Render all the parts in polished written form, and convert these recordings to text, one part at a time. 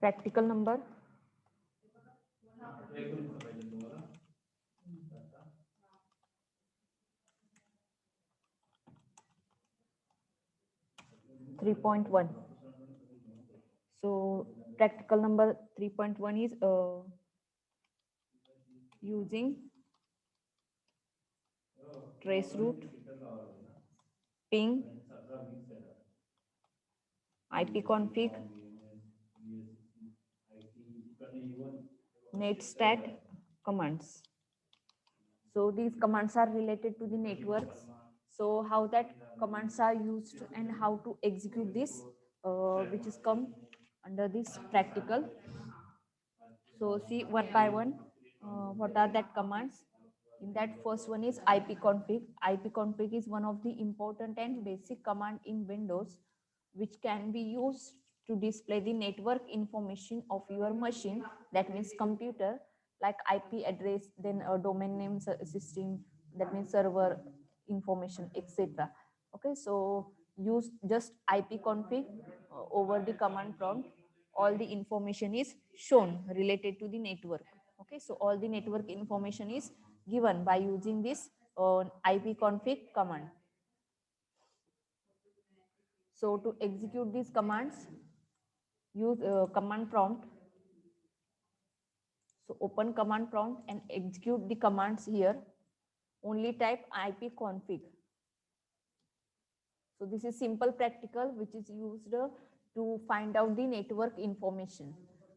Practical number 3.1. So practical number 3.1 is using trace route, ping, ipconfig, netstat commands. So these commands are related to the networks. So how that commands are used and how to execute this, which is come under this practical. So see one by one, what are that commands? In that first one is ipconfig. Ipconfig is one of the important and basic command in Windows, which can be used to display the network information of your machine. That means computer, like IP address, then a domain name system, that means server information, etc. Okay, so use just ipconfig over the command prompt. All the information is shown related to the network. Okay, so all the network information is given by using this ipconfig command. So to execute these commands, use command prompt. So open command prompt and execute the commands here. Only type ipconfig. So this is simple practical which is used to find out the network information.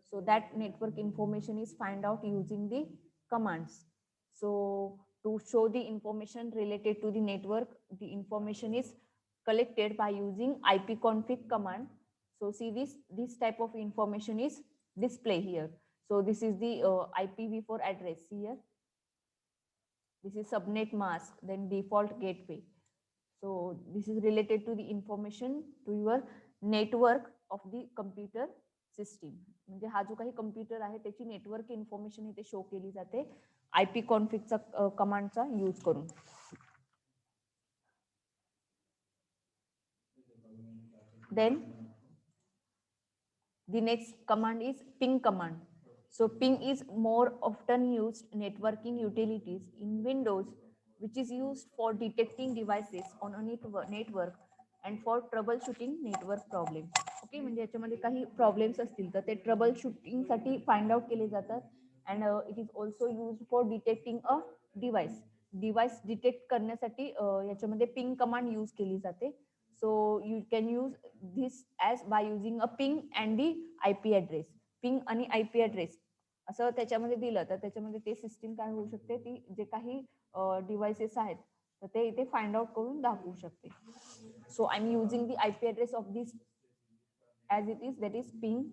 So that network information is find out using the commands. So to show the information related to the network, the information is collected by using ipconfig command. So see this type of information is display here. So this is the IPv4 address here. This is subnet mask, then default gateway. So this is related to the information to your network of the computer system. म्हणजे हा जो काही computer आहे त्याची network information इथे show केली जाते ipconfigचा कमांडचा यूज करून. Then the next command is ping command. So ping is more often used networking utilities in Windows, which is used for detecting devices on a network and for troubleshooting network problems. Okay, म्हणजे याच्यामध्ये काही problems असतील तर ते trouble shooting साठी find out केले जातात. And it is also use for detecting a device detect करण्यासाठी याच्यामध्ये पिंग कमांड यूज केली जाते. So you can use this as by using a ping and the IP address. Ping आणि IP address असं त्याच्यामध्ये दिलं तर त्याच्यामध्ये ते सिस्टीम काय होऊ शकते, ती जे काही डिव्हाइसेस आहेत तर ते इथे फाइंड आउट करून दाखवू शकते. So I am using the IP address of this as it is, that is ping,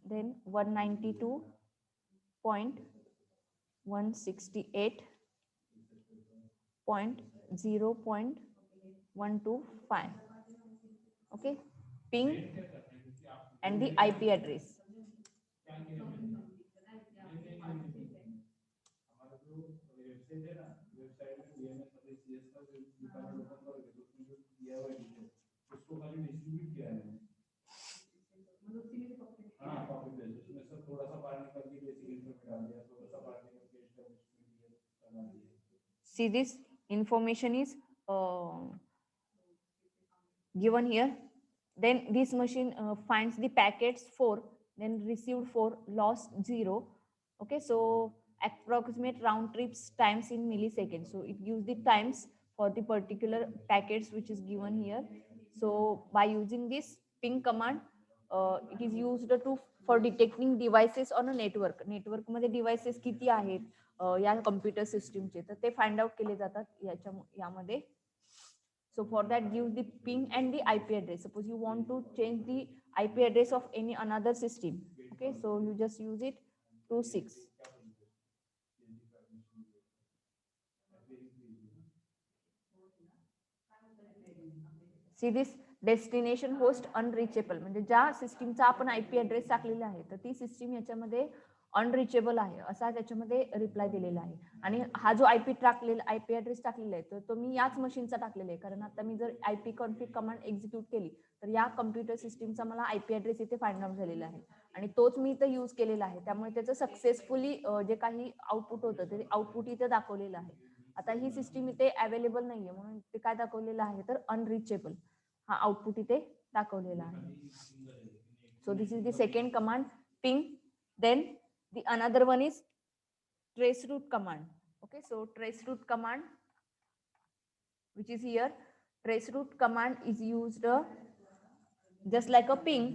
then 192.168.0.125. Okay, ping and the IP address. See, this information is given here. Then this machine finds the packets 4, then received 4, lost 0. Okay, so approximate round trips times in milliseconds. So it gives the times for the particular packets which is given here. So by using this ping command, it is used to for detecting devices on a network. Network मध्ये devices किती आहेत या computer सिस्टीमचे तर ते find out केले जातात यामध्ये. So for that, give the ping and the IP address. Suppose you want to change the IP address of any another system. Okay, so you just use it 26. See this destination host unreachable, म्हणजे ज्या सिस्टीमचा आपण IP address टाकलेला आहे तर ती system याच्यामध्ये unreachable आहे असा त्याच्यामध्ये रिप्लाय दिलेला आहे. आणि हा जो आयपी टाकलेला आयपी ऍड्रेस टाकलेला आहे तो मी याच मशीनचा टाकलेला आहे, कारण आता मी जर आयपी कॉन्फिग कमांड एक्झिक्यूट केली तर या कम्प्युटर सिस्टीमचा मला आयपी ऍड्रेस इथे फाइंड आउट झालेला आहे आणि तोच मी इथे यूज केलेला आहे. त्यामुळे त्याचं सक्सेसफुली जे काही आउटपुट होतं ते आउटपुट इथे दाखवलेलं आहे. आता ही सिस्टीम इथे अवेलेबल नाहीये म्हणून ते काय दाखवलेलं आहे तर अनरिचेबल हा आउटपुट इथे दाखवलेला आहे. So this is the second command, ping. Then the another one is traceroute command. Okay, so traceroute command, which is here, traceroute command is used just like a ping.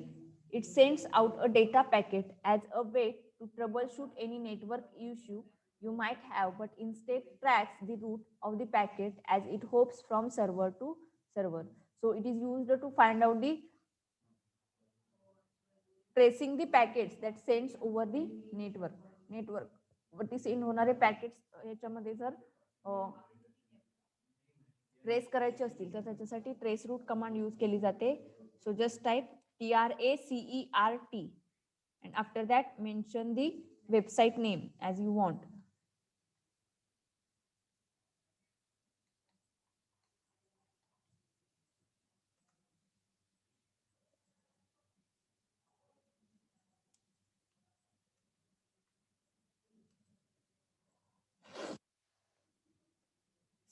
It sends out a data packet as a way to troubleshoot any network issue you might have, but instead tracks the route of the packet as it hops from server to server. So it is used to find out the tracing the packets that sends over the network वरती send होणारे packets याच्यामध्ये जर trace करायचे असतील तर त्याच्यासाठी trace root command use केली जाते. So just type TRACERT and after that mention the website name as you want.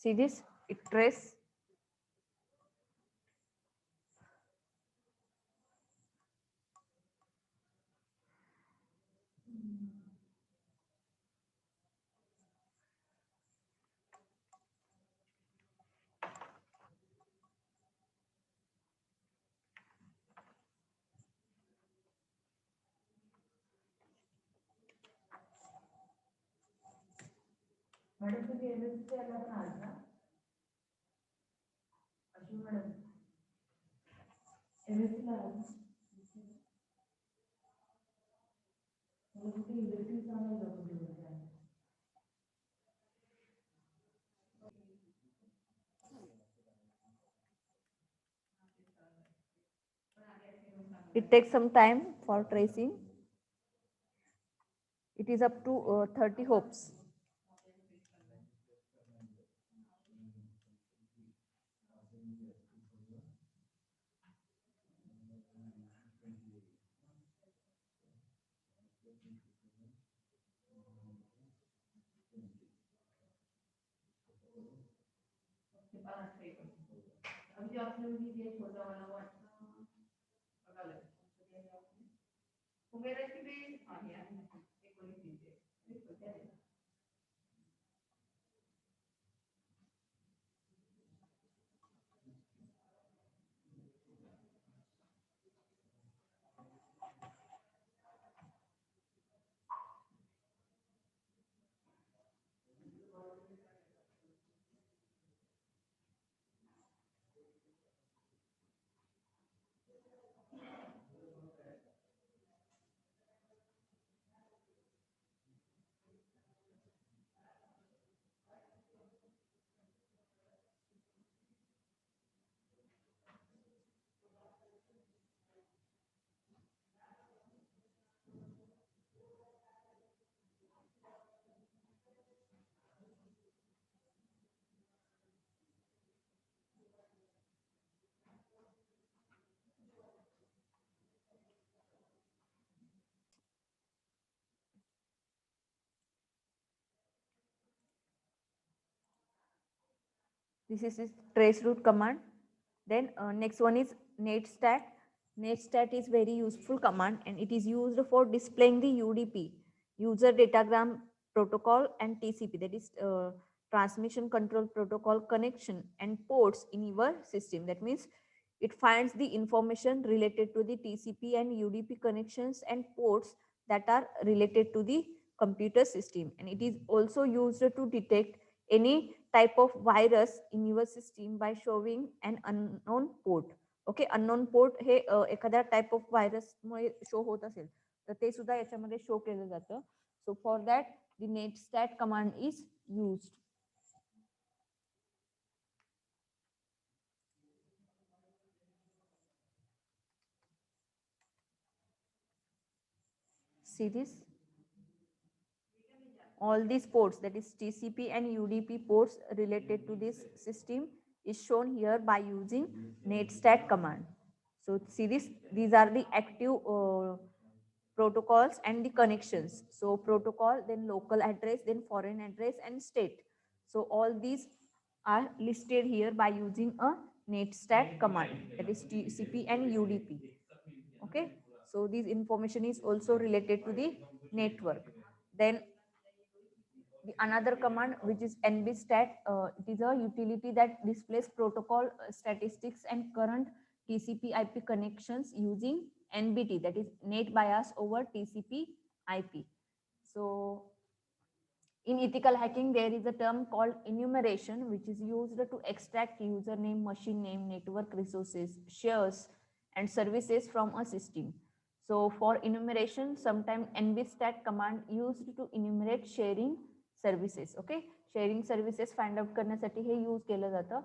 See this, it trace. Madam तुम्ही MSc ला पण आहात ना? अशी मॅडम MSc ला आहात ना? मला कुठे इलेक्ट्रिक सांगायला कुठे it takes some time for tracing. It is up to 30 hops. अभी आपने मुझे ये छोटा वाला बघायला उमेराची बी आहे आणि 19 This is traceroute command. Then next one is netstat. Netstat is very useful command and it is used for displaying the UDP, user datagram protocol, and TCP, that is transmission control protocol connection and ports in your system. That means it finds the information related to the TCP and UDP connections and ports that are related to the computer system, and it is also used to detect any type of virus in your system by showing an unknown port. Okay, unknown port हे एखाद्या type of व्हायरसमुळे show होत असेल तर ते सुद्धा याच्यामध्ये show केलं जातं. So for that the netstat command is used. See this, all these ports, that is TCP and UDP ports related to this system, is shown here by using netstat command. So see this, these are the active protocols and the connections. So protocol, then local address, then foreign address and state. So all these are listed here by using a netstat command, that is TCP and UDP. Okay, so this information is also related to the network. Then the another command, which is nbstat, it is a utility that displays protocol statistics and current TCP IP connections using NBT, that is net bias over TCP IP. So in ethical hacking, there is a term called enumeration, which is used to extract username, machine name, network resources, shares, and services from a system. So for enumeration, sometimes nbstat command used to enumerate sharing services. Okay, sharing services find out करण्यासाठी हे use केलं जातं.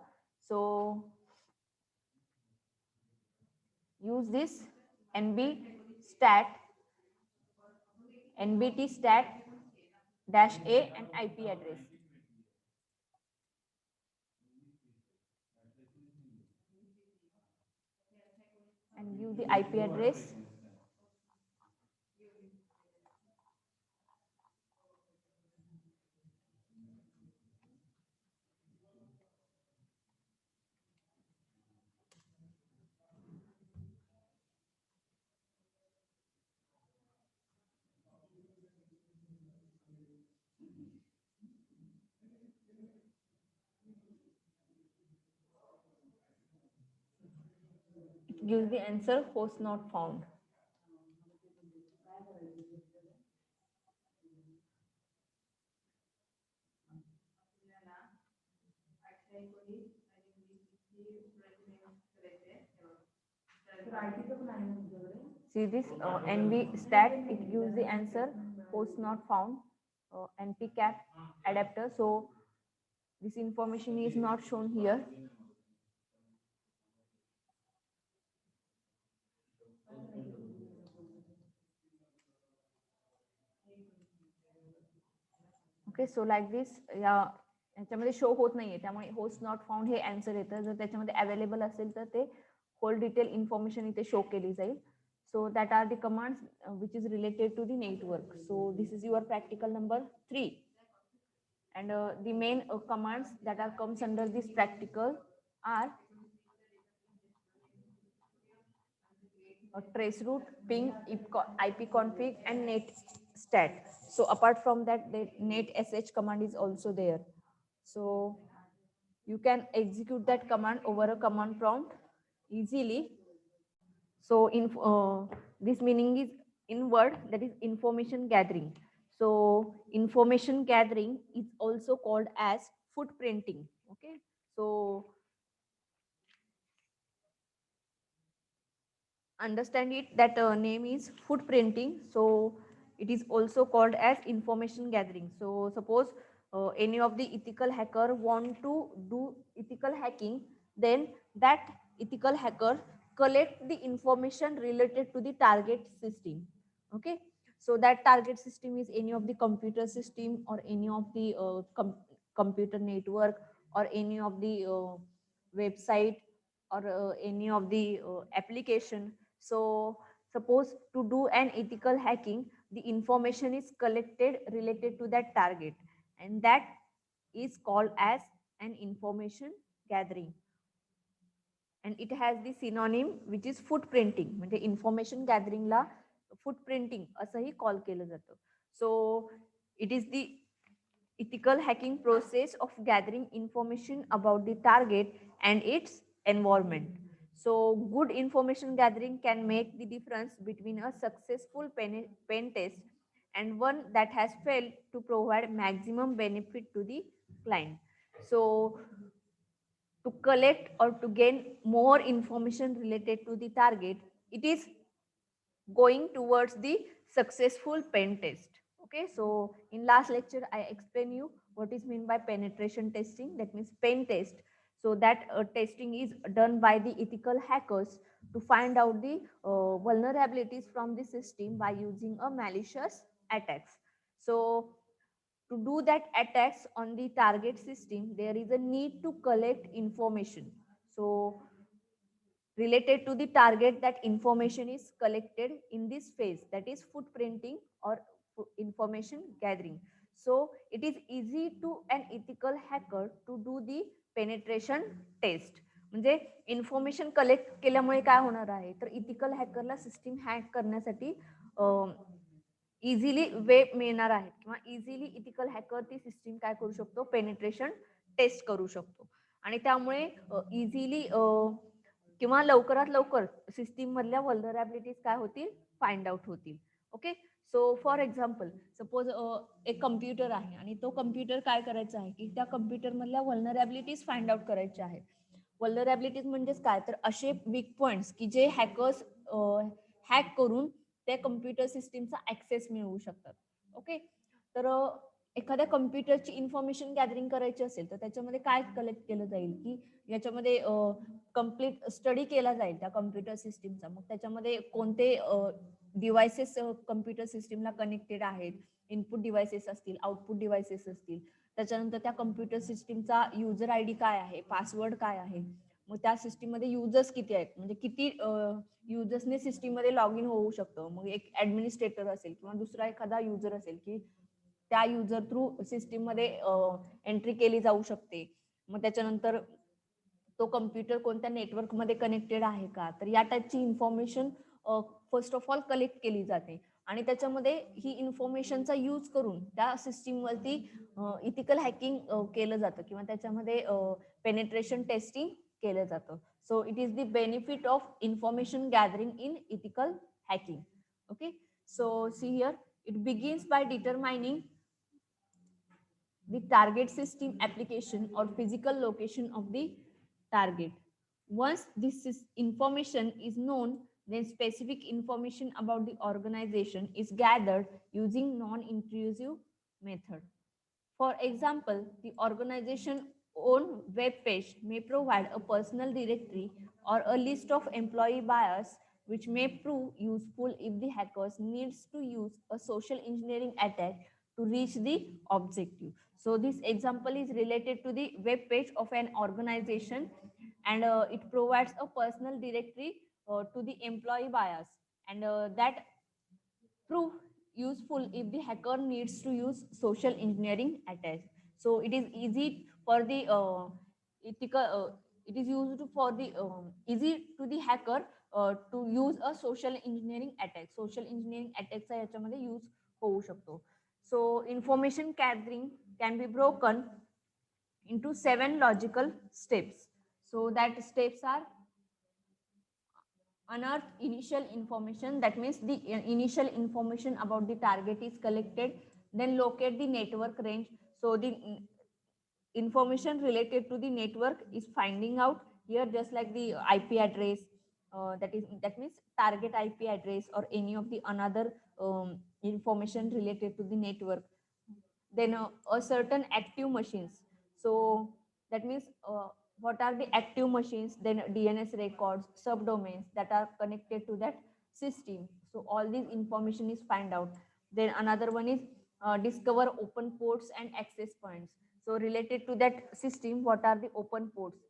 So use this nbt stat dash a and IP address. And give the IP address. It gives the answer host not found. See this NV stat, it gives the answer host not found, NP-cap adapter. So this information is not shown here. Okay, so like this, या याच्यामध्ये show होत नाहीये, त्यामुळे host not found हे answer येतं. जर त्याच्यामध्ये available असेल तर ते होल डिटेल इन्फॉर्मेशन इथे शो केली जाईल. So that are the commands which is related to the network. So this is your practical number 3. And the main commands that are comes under this practical are traceroute, ping, ipconfig, and netstat. So apart from that, the netsh command is also there. So you can execute that command over a command prompt easily. So this meaning is in word, that is information gathering. So information gathering is also called as footprinting. Okay, so understand it that name is footprinting. So it is also called as information gathering. So suppose any of the ethical hacker want to do ethical hacking, then that ethical hacker collect the information related to the target system. Okay, so that target system is any of the computer system or any of the computer network or any of the website or any of the application. So suppose to do an ethical hacking, the information is collected related to that target, and that is called as an information gathering. And it has the synonym which is footprinting. म्हणजे information gathering ला footprinting असंही call केलं जातं. So it is the ethical hacking process of gathering information about the target and its environment. So good information gathering can make the difference between a successful pen test and one that has failed to provide maximum benefit to the client. So to collect or to gain more information related to the target, it is going towards the successful pen test. Okay, so in last lecture I explain you what is meant by penetration testing, that means pen test. So that testing is done by the ethical hackers to find out the vulnerabilities from the system by using a malicious attacks. So To do that attacks on the target system, there is a need to collect information. So related to the target, that information is collected in this phase, that is footprinting or information gathering. So it is easy to an ethical hacker to do the penetration test. म्हणजे information collect केल्यामुळे काय होणार आहे तर ethical हॅकरला system hack करण्यासाठी easily वे मिळणार आहे किंवा इझिली इथिकल हॅकर ती सिस्टीम काय करू शकतो पेनिट्रेशन टेस्ट करू शकतो आणि त्यामुळे इझिली किंवा लवकरात लवकर सिस्टीम मधल्या वल्नरॅबिलिटीज काय होतील फाइंड आउट होतील. Okay, so for example suppose एक कम्प्युटर आहे आणि तो कम्प्युटर काय करायचा आहे की त्या कम्प्युटर मधल्या वल्नरॅबिलिटीज फाइंड आउट करायच्या आहेत. वल्नरॅबिलिटीज म्हणजेच काय तर असे वीक पॉइंट्स की जे हॅकर्स हॅक करून त्या कम्प्युटर सिस्टीमचा ऍक्सेस मिळवू शकतात. ओके, तर एखाद्या कम्प्युटरची इन्फॉर्मेशन गॅदरिंग करायची असेल तर त्याच्यामध्ये काय कलेक्ट केलं जाईल की याच्यामध्ये कम्प्लीट स्टडी केला जाईल त्या कम्प्युटर सिस्टीमचा. मग त्याच्यामध्ये कोणते डिव्हायसेस कम्प्युटर सिस्टीमला कनेक्टेड आहेत, इनपुट डिव्हायसेस असतील, आउटपुट डिव्हायसेस असतील, त्याच्यानंतर त्या कम्प्युटर सिस्टीमचा युजर आय डी काय आहे, पासवर्ड काय आहे, मग त्या सिस्टीम मध्ये युजर्स किती आहेत, म्हणजे किती युजर्सने सिस्टीम मध्ये लॉग इन होऊ शकतं. मग एक ऍडमिनिस्ट्रेटर असेल किंवा दुसरा एखादा युजर असेल की त्या युजर थ्रू सिस्टीम मध्ये एंट्री केली जाऊ शकते. मग त्याच्यानंतर तो कम्प्युटर कोणत्या नेटवर्क मध्ये कनेक्टेड आहे का, तर या टाईपची information first of all collect केली जाते आणि त्याच्यामध्ये ही इन्फॉर्मेशनचा यूज करून त्या सिस्टीम वरती इथिकल हॅकिंग केलं जातं किंवा त्याच्यामध्ये पेनिट्रेशन टेस्टिंग केलं जातं. So it is the benefit of information gathering in ethical hacking. Okay, so see here it begins by determining the target system application or physical location of the target. Once this information is known, then specific information about the organization is gathered using non-intrusive method. For example, the organization own web page may provide a personal directory or a list of employee bias, which may prove useful if the hackers needs to use a social engineering attack to reach the objective. So this example is related to the web page of an organization, and it provides a personal directory to the employee bias, and that prove useful if the hacker needs to use social engineering attack. So it is easy for the ethical it is used for the easy to the hacker to use a social engineering attack. Social engineering attack चा याच्यामध्ये use होऊ शकतो. So information gathering can be broken into 7 logical steps. So that steps are: unearth initial information, that means the initial information about the target is collected. Then locate the network range, so the information related to the network is finding out here, just like the IP address, that means target IP address or any of the another information related to the network. Then a certain active machines, so that means what are the active machines, then DNS records, subdomains that are connected to that system. So all these information is find out. Then another one is discover open ports and access points. So related to that system, what are the open ports,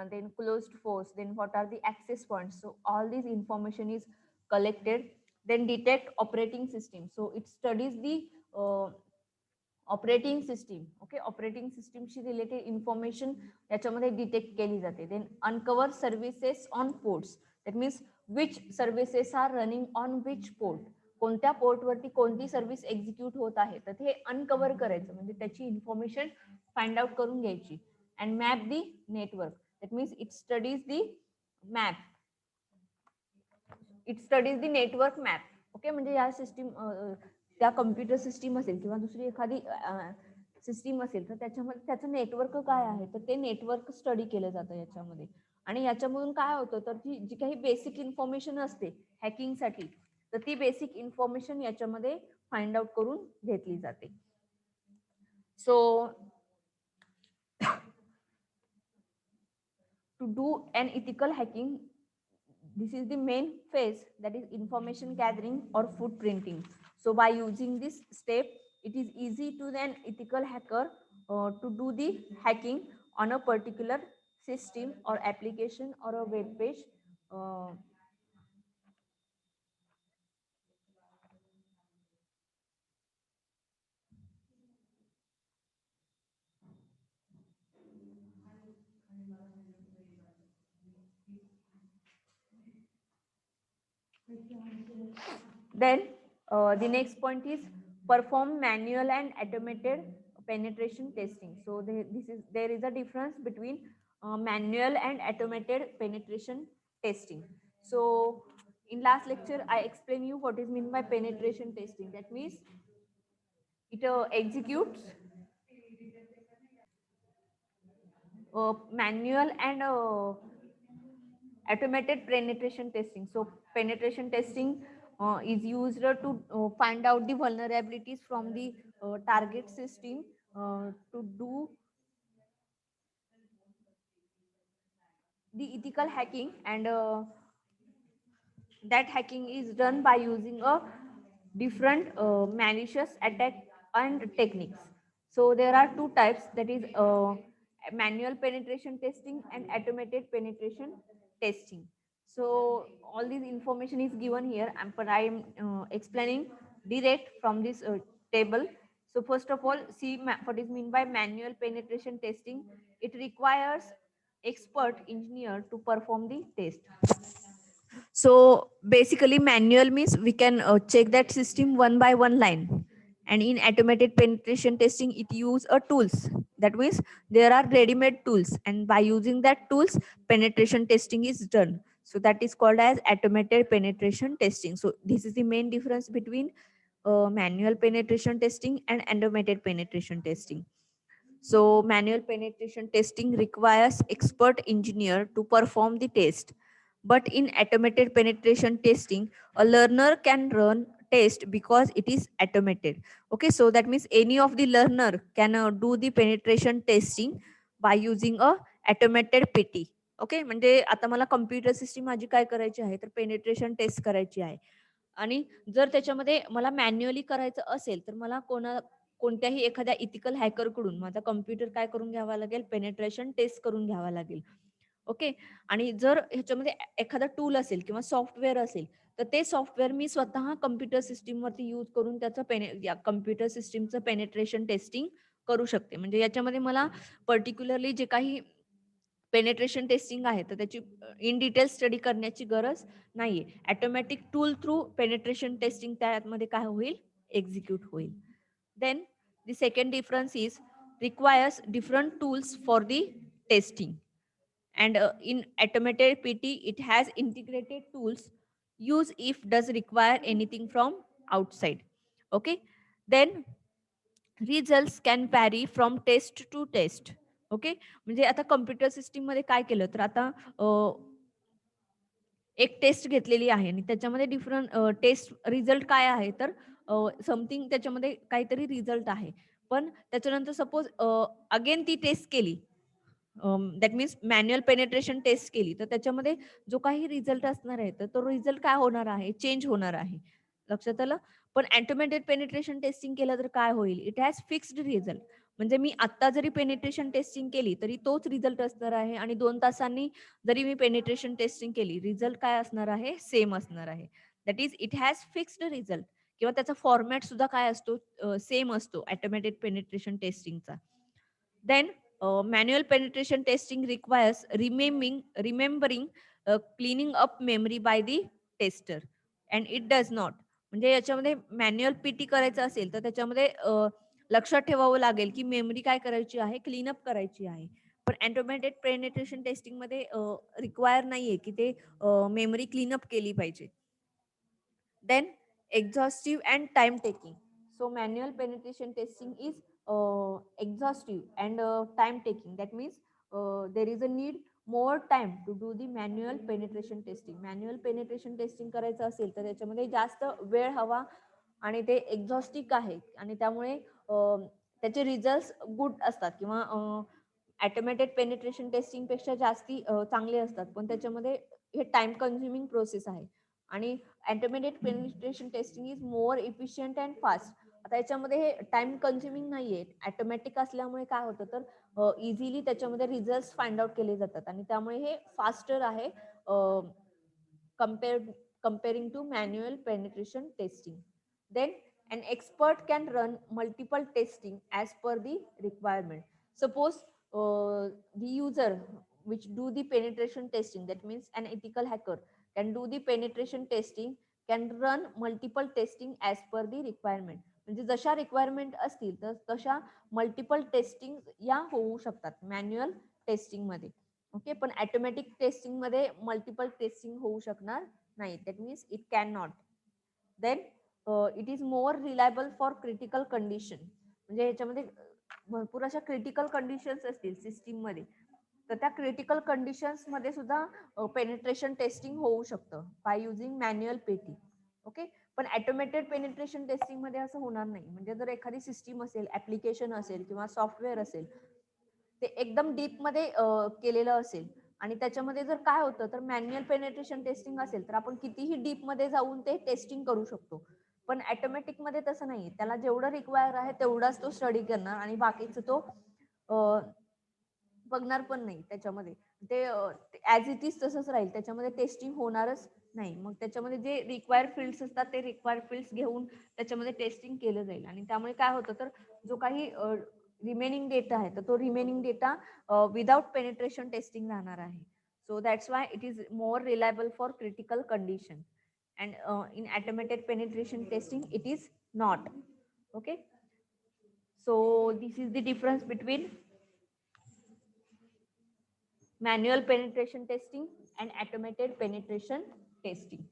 then closed ports, then what are the access points. So all this information is collected. Then detect operating system. So it studies the operating system. Okay, operating सिस्टीमशी related information याच्यामध्ये detect केली जाते. Then uncover services on ports, that means which services are running on which port, कोणत्या पोर्टवरती कोणती service execute होत आहे तर ते अनकवर करायचं, म्हणजे त्याची इन्फॉर्मेशन फाइंड आउट करून घ्यायची. And map the network, that means it studies the map, it studies the network map. Okay, म्हणजे या सिस्टीम त्या कम्प्युटर सिस्टीम असेल किंवा दुसरी एखादी सिस्टीम असेल तर त्याच्यामध्ये त्याचं नेटवर्क काय आहे तर ते नेटवर्क स्टडी केलं जातं याच्यामध्ये. आणि याच्यामधून काय होतं तर जी काही बेसिक इन्फॉर्मेशन असते हॅकिंगसाठी तर ती बेसिक इन्फॉर्मेशन याच्यामध्ये फाइंड आउट करून घेतली जाते. So to do an ethical hacking, this is the main phase, that is information gathering or footprinting. So by using this step, it is easy to an ethical hacker to do the hacking on a particular system or application or a web page. Uh, Then the next point is perform manual and automated penetration testing. So there is a difference between manual and automated penetration testing. So in last lecture, I explained you what is meant by penetration testing. That means it executes manual and automated penetration testing. So penetration testing is used to find out the vulnerabilities from the target system to do the ethical hacking, and that hacking is done by using a different malicious attack and techniques. So there are two types, that is manual penetration testing and automated penetration testing. So all this information is given here, but I am explaining direct from this table. So first of all, see what is mean by manual penetration testing. It requires expert engineer to perform the test. So basically, manual means we can check that system one by one line. And in automated penetration testing, it use a tools. That means there are ready-made tools, and by using that tools, penetration testing is done. So that is called as automated penetration testing. So this is the main difference between manual penetration testing and automated penetration testing. So manual penetration testing requires expert engineer to perform the test. But in automated penetration testing, a learner can run test because it is automated. Okay, so that means any of the learner can do the penetration testing by using a automated PT. Okay, म्हणजे आता मला computer system माझी काय करायची आहे तर penetration test करायची आहे. आणि जर त्याच्यामध्ये मला मॅन्युअली करायचं असेल तर मला कोणत्याही एखाद्या इथिकल हॅकरकडून माझा कम्प्युटर काय करून घ्यावा लागेल, पेनेट्रेशन टेस्ट करून घ्यावा लागेल. ओके. आणि जर ह्याच्यामध्ये एखादा टूल असेल किंवा सॉफ्टवेअर असेल तर ते सॉफ्टवेअर मी स्वतः कम्प्युटर सिस्टीमवरती यूज करून त्याचं कम्प्युटर सिस्टीमचं पेनेट्रेशन टेस्टिंग करू शकते. म्हणजे याच्यामध्ये मला पर्टिक्युलरली जे काही पेनेट्रेशन टेस्टिंग आहे तर त्याची इन डिटेल स्टडी करण्याची गरज नाहीये. Automatic tool through penetration testing त्यामध्ये काय होईल, एक्झिक्यूट होईल. Then the second difference is requires different tools for the testing. And in automated PT, it has integrated tools. Use if does require anything from outside. Okay. Then results can vary from test to test. Okay, म्हणजे आता computer system मध्ये काय केलं तर आता एक test घेतलेली आहे आणि त्याच्यामध्ये डिफरंट टेस्ट रिझल्ट काय आहे तर समथिंग त्याच्यामध्ये काहीतरी रिझल्ट आहे. पण त्याच्यानंतर सपोज अगेन ती टेस्ट केली, that means manual penetration test केली तर त्याच्यामध्ये जो काही रिझल्ट असणार आहे तर तो रिझल्ट काय होणार आहे, चेंज होणार आहे. लक्षात आलं. पण ऑटोमेटेड पेनिट्रेशन टेस्टिंग केलं तर काय होईल, इट हॅज फिक्स्ड रिझल्ट. म्हणजे मी आता जरी पेनिट्रेशन टेस्टिंग केली तरी तोच रिझल्ट असणार आहे आणि 2 तासांनी जरी मी पेनिट्रेशन टेस्टिंग केली रिझल्ट काय असणार आहे, सेम असणार आहे. That is it has fixed result. किंवा त्याचा फॉर्मॅट सुद्धा काय असतो, सेम असतो ऑटोमेटेड पेनिट्रेशन टेस्टिंगचा. Then manual penetration testing requires remembering cleaning up memory by the tester, and it does not. म्हणजे याच्यामध्ये मॅन्युअल पीटी करायचं असेल तर त्याच्यामध्ये लक्षात ठेवावं लागेल की मेमरी काय करायची आहे, क्लीनअप करायची आहे. पण ऑटोमॅटेड पेनिट्रेशन टेस्टिंग मध्ये रिक्वायर नाहीये की ते मेमरी क्लीनअप केली पाहिजे. Then exhaustive and time taking. So manual penetration testing is exhaustive and time taking. That means there is a need more time to do the manual penetration testing. Manual penetration testing करायचं असेल तर त्याच्यामध्ये जास्त वेळ हवा आणि ते एक्झॉस्टिक आहे आणि त्यामुळे त्याचे रिझल्ट गुड असतात किंवा ऑटोमॅटेड पेनिट्रेशन टेस्टिंग पेक्षा जास्ती चांगले असतात. पण त्याच्यामध्ये हे टाइम कन्झ्युमिंग प्रोसेस आहे आणि automated penetration testing is more efficient and fast. आता याच्यामध्ये हे टाइम कन्झ्युमिंग नाहीये, ऑटोमॅटिक असल्यामुळे काय होतं तर इझिली त्याच्यामध्ये रिझल्ट फाइंड आउट केले जातात आणि त्यामुळे हे फास्टर आहे comparing to manual penetration testing. Then an expert can run multiple testing as per the requirement. Suppose the user which do the penetration testing, that means an ethical hacker can do the penetration testing, can run multiple testing as per the requirement. म्हणजे जशा requirement असतील तर तशा multiple testing या होऊ शकतात manual testing मध्ये. Okay, पण ऑटोमॅटिक टेस्टिंग मध्ये मल्टिपल टेस्टिंग होऊ शकणार नाही. That means it can not. Then it is more reliable for critical condition. म्हणजे ह्याच्यामध्ये भरपूर अशा क्रिटिकल कंडिशन्स असतील सिस्टीम मध्ये, तर त्या क्रिटिकल कंडिशन्स मध्ये सुद्धा पेनिट्रेशन टेस्टिंग होऊ शकतं बाय युझिंग मॅन्युअल पेटी. ओके, पण ऑटोमेटेड पेनिट्रेशन टेस्टिंग मध्ये असं होणार नाही. म्हणजे जर एखादी सिस्टीम असेल, ऍप्लिकेशन असेल किंवा सॉफ्टवेअर असेल, ते एकदम डीप मध्ये केलेलं असेल आणि त्याच्यामध्ये जर काय होतं तर मॅन्युअल पेनिट्रेशन टेस्टिंग असेल तर आपण कितीही डीप मध्ये जाऊन ते टेस्टिंग करू शकतो. पण ऑटोमॅटिक मध्ये तसं नाही. त्याला जेवढं रिक्वायर आहे तेवढाच तो स्टडी करणार आणि बाकीचं तो बघणार पण नाही. त्याच्यामध्ये ते ऍज इट इज तसंच राहील, त्याच्यामध्ये टेस्टिंग होणारच नाही. मग त्याच्यामध्ये जे रिक्वायर्ड फील्ड्स असतात ते रिक्वायर्ड फील्ड्स घेऊन त्याच्यामध्ये टेस्टिंग केलं जाईल आणि त्यामुळे काय होतं तर जो काही रिमेनिंग डेटा आहे तर तो remaining data without penetration testing राहणार आहे. So that's why it is more reliable for critical condition and in automated penetration testing it is not. Okay, so this is the difference between manual penetration testing and automated penetration testing.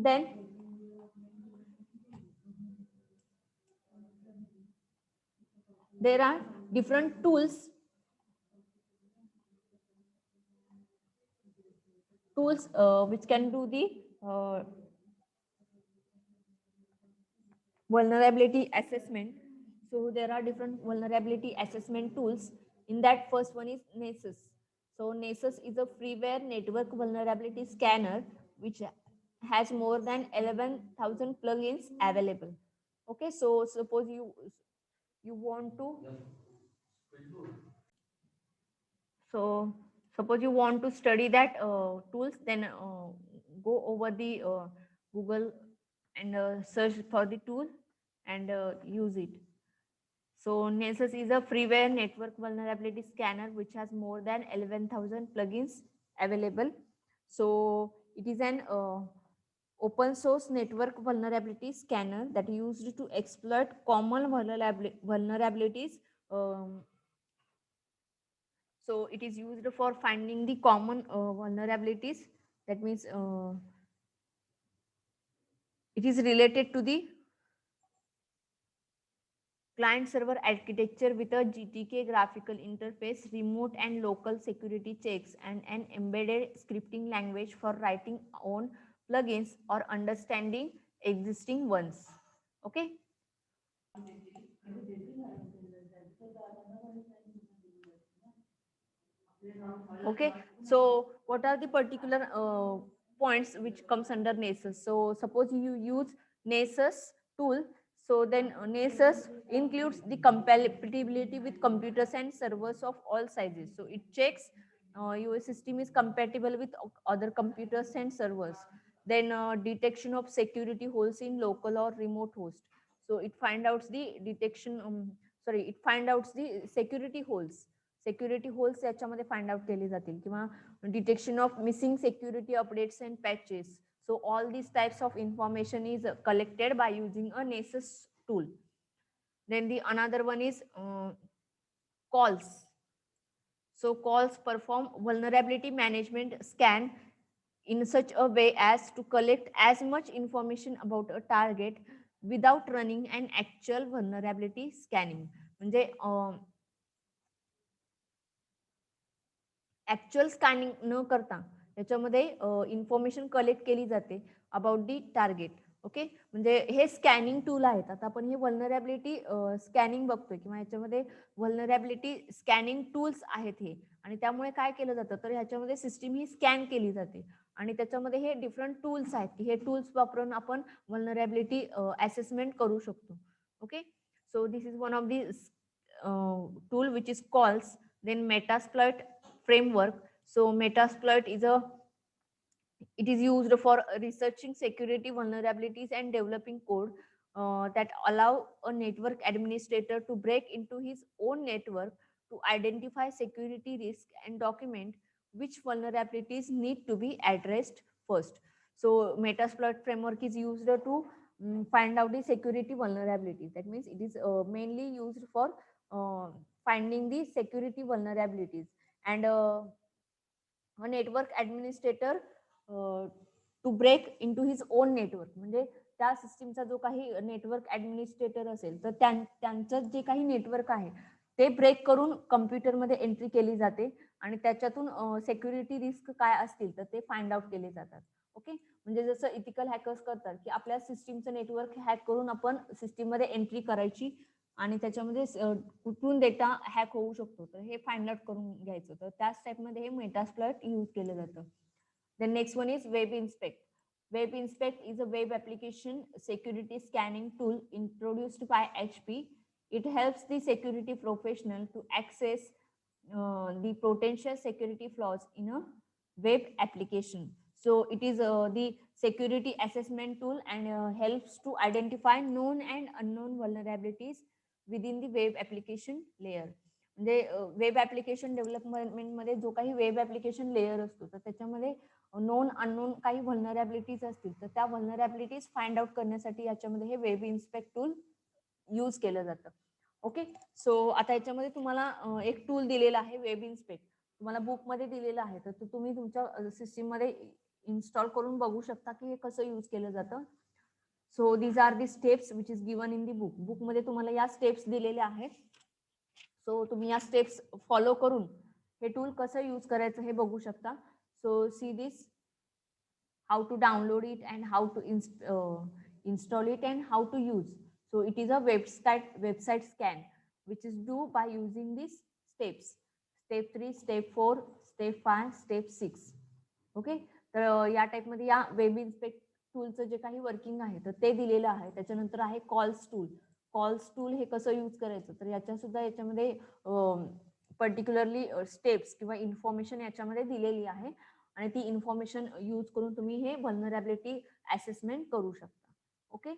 Then there are different tools which can do the vulnerability assessment. So there are different vulnerability assessment tools. In that, first one is Nessus. So Nessus is a freeware network vulnerability scanner which has more than 11,000 plugins available. Okay, so suppose you want to so suppose you want to study that tools, then go over the Google and search for the tool and use it. So Nessus is a freeware network vulnerability scanner which has more than 11,000 plugins available. So it is an open source network vulnerability scanner that used to exploit common vulnerabilities. So it is used for finding the common vulnerabilities. That means it is related to the client server architecture with a GTK graphical interface, remote and local security checks, and an embedded scripting language for writing own plugins or understanding existing ones. Okay. Okay, so what are the particular points which comes under Nessus? So suppose you use Nessus tool, so then Nessus includes the compatibility with computers and servers of all sizes. So it checks your system is compatible with other computers and servers. Then detection of security holes in local or remote host. So it find out the detection, it find out the security holes. Security holes याच्यामध्ये find out केले जातील किंवा detection of missing security updates and patches. So all these types of information is collected by using a Nessus tool. Then the another one is calls. So calls perform vulnerability management scan in such a way as to collect as much information about a target without running an actual vulnerability scanning. म्हणजे actual scanning न करता त्याच्यामध्ये information collect केली जाते about the target. Okay, म्हणजे हे scanning tool आहेत. आता आपण हे व्हल्नरॅबिलिटी स्कॅनिंग बघतोय किंवा ह्याच्यामध्ये व्हल्नरॅबिलिटी स्कॅनिंग टूल्स आहेत हे, आणि त्यामुळे काय केलं जातं तर ह्याच्यामध्ये सिस्टीम ही स्कॅन केली जाते आणि त्याच्यामध्ये हे डिफरंट टूल्स आहेत की हे टूल्स वापरून आपण व्हल्नरॅबिलिटी असेसमेंट करू शकतो. Okay, so this is one of the tool which is calls then Metasploit framework. So Metasploit is a it is used for researching security vulnerabilities and developing code that allow a network administrator to break into his own network to identify security risk and document which vulnerabilities need to be addressed first. So Metasploit framework is used to find out the security vulnerabilities. That means it is mainly used for finding the security vulnerabilities, and a network administrator to break into his own network, म्हणजे त्या सिस्टीमचा जो काही network administrator असेल तर त्यांचं जे काही network आहे ते ब्रेक करून कम्प्युटरमध्ये एंट्री केली जाते आणि त्याच्यातून सेक्युरिटी रिस्क काय असतील तर ते फाइंड आउट केले जातात. ओके, म्हणजे जसं इथिकल हॅकर्स करतात की आपल्या सिस्टीमचं नेटवर्क हॅक करून आपण सिस्टीममध्ये एंट्री करायची आणि त्याच्यामध्ये कुठून डेटा हॅक होऊ शकतो तर हे फाइंड आउट करून घ्यायचं, तर त्याच टाईपमध्ये हे मेटास्प्लॉइट यूज केलं जातं. The next one is Web Inspect. Web Inspect is a web application security scanning tool introduced by HP. It helps the security professional to access the potential security flaws in a web application. So it is the security assessment tool and helps to identify known and unknown vulnerabilities within the web application layer. म्हणजे web application development मध्ये जो काही web application layer असतो तर त्याच्यामध्ये known unknown काही व्हल्नरॅबिलिटीज असतील तर त्या व्हल्नरॅबिलिटीज फाइंड आउट करण्यासाठी याच्यामध्ये हे वेब इन्स्पेक्ट टूल यूज केलं जातं. ओके, सो आता याच्यामध्ये तुम्हाला एक टूल दिलेला आहे वेब इन्स्पेक्ट, तुम्हाला बुक मध्ये दिलेलं आहे तर तुम्ही तुमच्या सिस्टीम मध्ये इन्स्टॉल करून बघू शकता की हे कसं यूज केलं जातं. So these are the steps which is given in the book. Book मध्ये तुम्हाला या स्टेप्स दिलेल्या आहेत. सो तुम्ही या स्टेप्स फॉलो करून हे टूल कसं यूज करायचं हे बघू शकता. So see this, how to download it and how to install it and how to use. So it is a website scan which is due by using these steps: step 3, step 4, step 5, step 6. Okay, तर या type मध्ये या web inspect टूलचं जे काही working आहे तर ते दिलेलं आहे. त्याच्यानंतर आहे कॉल्स टूल. कॉल्स टूल हे कसं यूज करायचं तर याच्या सुद्धा याच्यामध्ये पर्टिक्युलरली स्टेप्स किंवा इन्फॉर्मेशन याच्यामध्ये दिलेली आहे आणि ती इन्फॉर्मेशन यूज करून तुम्ही हे व्हल्नरॅबिलिटी असेसमेंट करू शकता. ओके,